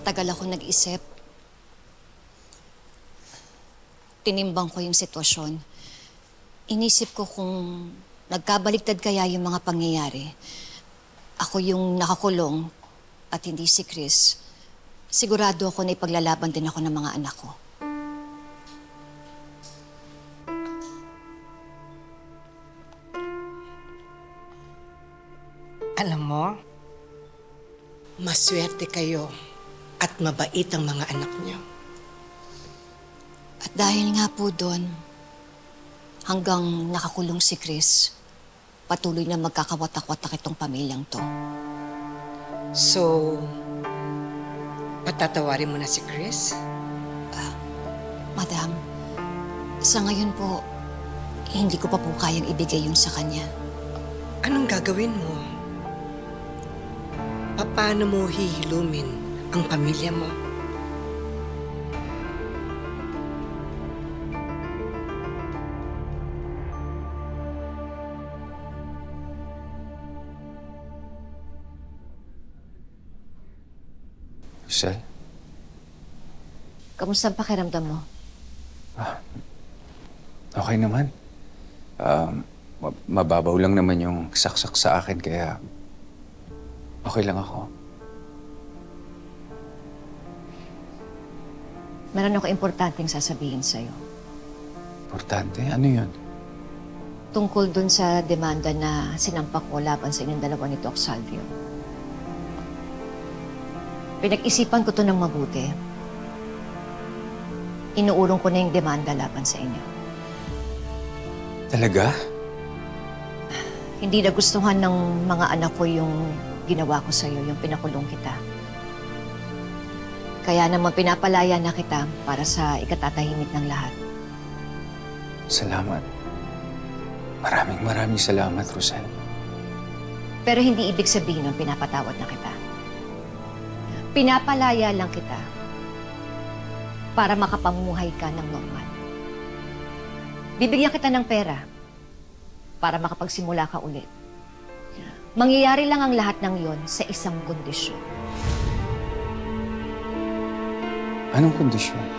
Matagal ako nag-isip. Tinimbang ko yung sitwasyon. Inisip ko kung nagkabaliktad kaya yung mga pangyayari. Ako yung nakakulong at hindi si Chris. Sigurado ako na ipaglalaban din ako ng mga anak ko. Alam mo, maswerte kayo at mabait ang mga anak niyo. At dahil nga po doon, hanggang nakakulong si Chris, patuloy na magkakawatak-watak itong pamilyang to. So, patatawarin mo na si Chris? Madam, sa ngayon po, hindi ko pa po kayang ibigay yun sa kanya. Anong gagawin mo? Paano mo hihilumin ang pamilya mo? Sel? Kamusta ang pakiramdam mo? Okay naman. Mababaw lang naman yung saksak sa akin, kaya okay lang ako. Meron ako importanteng sasabihin sa'yo. Importante? Ano yun? Tungkol dun sa demanda na sinampak ko laban sa inyong dalawa ni Doc Salvio. Pinag-isipan ko to ng mabuti. Inuurong ko na yung demanda laban sa inyo. Talaga? Hindi nagustuhan ng mga anak ko yung ginawa ko sa'yo, yung pinakulong kita. Kaya naman pinapalaya na kita para sa ikatatahimik ng lahat. Salamat. Maraming salamat, Rosel. Pero hindi ibig sabihin ng pinapatawad na kita. Pinapalaya lang kita para makapamuhay ka ng normal. Bibigyan kita ng pera para makapagsimula ka ulit. Mangyayari lang ang lahat ng yon sa isang kondisyon. Anong kondisyon?